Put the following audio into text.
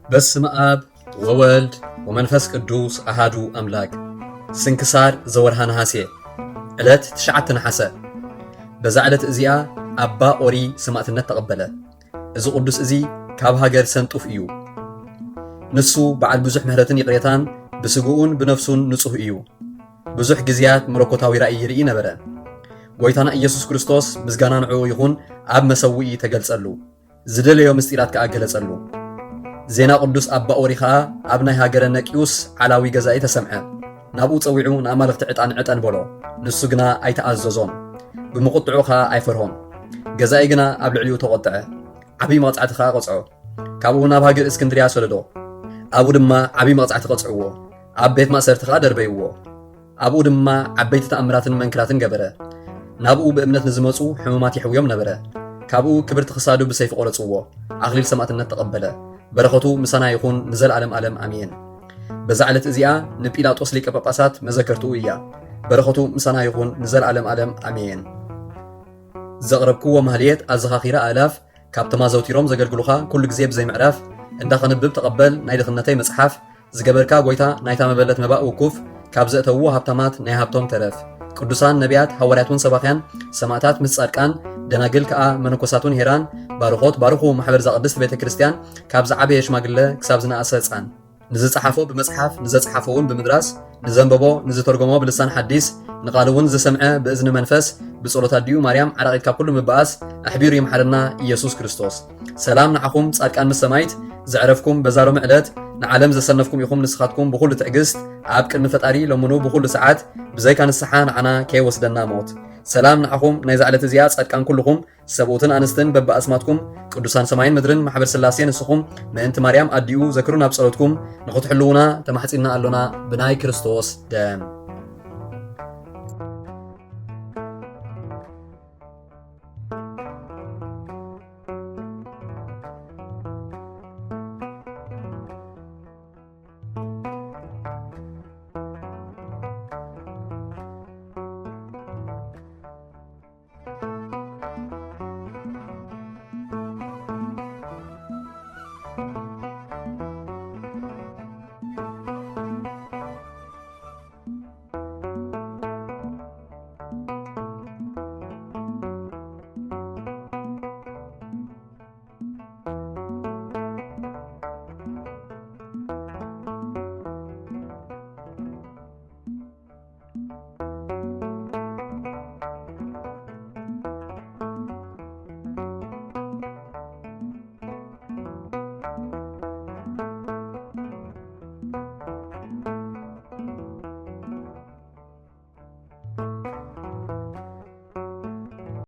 በስመ አብ ወወልድ ወመንፈስ ቅዱስ አሃዱ አምላክ። ስንክሳር ዘወርሃ ነሐሴ ዕለት 9 ነሐሰ። በዛ ዕለት እዚኣ አባ ኦሪ ሰማዕትነት ተቐበለ። እዚ ቅዱስ እዚ ካብ ሃገር ሰንጡፍ እዩ። ንሱ በዓል ብዙሕ ምህረትን ይቕሬታን ብስጉኡን ብነፍሱን ንጹህ እዩ። ብዙሕ ግዜያት መለኮታዊ ራእይ ይርኢ ነበረ። ጎይታና ኢየሱስ ክርስቶስ ምስጋና ንዕኡ ይኹን ኣብ መሰዊኢ ተገልጸሉ፣ ዝደለዮ ምስጢራት ከዓ ገለጸሉ። ዜና ቅዱስ አባ ኦሪ ከዓ ኣብ ናይ ሃገረ ነቂዩስ ዓላዊ ገዛኢ ተሰምዐ። ናብኡ ፀዊዑ ንኣማልክቲ ዕጣን በሎ። ንሱ ግና ኣይተኣዘዞም፣ ብምቁጥዑ ከዓ ኣይፈርሆም። ገዛኢ ግና ኣብ ልዕሊኡ ተቆጥዐ። ዓብይ መቕፃዕቲ ከዓ ቀፅዖ። ካብኡ ናብ ሃገር እስክንድርያ ሰደዶ። ኣብኡ ድማ ዓብይ መቕፃዕቲ ቀፅዕዎ። ኣብ ቤት ማእሰርቲ ከዓ ደርበይዎ። ኣብኡ ድማ ዓበይቲ ተኣምራትን መንክራትን ገበረ። ናብኡ ብእምነት ንዝመፁ ሕሙማት ይሕውዮም ነበረ። ካብኡ ክብርቲ ክሳዱ ብሰይፊ ቆረፅዎ። ኣኽሊል ሰማዕትነት ተቐበለ። በረኸቱ ምሳና ይኹን ንዘለዓለም ዓለም አሜን። በዛ ዕለት እዚኣ ንጲላጦስ ሊቀ ጳጳሳት መዘከርትኡ እያ። በረኸቱ ምሳና ይኹን ንዘለዓለም ዓለም አሜን። ዘቕረብክዎ ማህልየት ኣዘኻኺራ ኣላፍ ካብቶም ኣዘውቲሮም ዘገልግሉኻ ኩሉ ግዜ ብዘይ ምዕራፍ እንዳኸንብብ ተቐበል ናይ ድኽነተይ መጽሓፍ ዝገበርካ ጎይታ ናይታ መበለት መባእ ውኩፍ ካብ ዘእተውዎ ሃብታማት ናይ ሃብቶም ተረፍ ቅዱሳን ነቢያት ሃዋርያትን ሰባኽያን ሰማዕታት ምስ ጻድቃን ደናግል ከዓ መነኮሳቱን ሄራን ባርኾት ባርኹ ማሕበር ዘቅድስት ቤተ ክርስቲያን ካብ ዝዓበየ ሽማግለ ክሳብ ዝነኣሰ ህፃን ንዝፀሓፎ ብመጽሓፍ ንዘፀሓፎ እውን ብምድራስ ንዘንበቦ ንዝተርጎሞ ብልሳን ሓዲስ ንቓል እውን ዝሰምዐ ብእዝኒ መንፈስ ብጸሎት ኣድዩ ማርያም ዓራቂት ካብ ኩሉ ምብኣስ ኣሕቢሩ ይምሓረና ኢየሱስ ክርስቶስ። ሰላም ንዓኹም ጻድቃን ምስ ሰማይት ዘዕረፍኩም በዛሎም ዕለት ንዓለም ዘሰነፍኩም ኢኹም ንስኻትኩም ብኩሉ ትዕግስት ኣብ ቅድሚ ፈጣሪ ለምኑ ብኩሉ ሰዓት ብዘይካ ንስሓ ንዓና ከይወስደና ሞት። ሰላም ንዓኹም ናይ ዛዕለት እዚኣ ጻድቃን ኩልኹም ሰብኡትን ኣንስትን በብኣስማትኩም ቅዱሳን ሰማይን ምድርን ማሕበር ስላሴ ንስኹም ምእንቲ ማርያም ኣዲኡ ዘክሩ ናብ ጸሎትኩም ንኽትሕልውና ተማሕፂና ኣሎና ብናይ ክርስቶስ ደም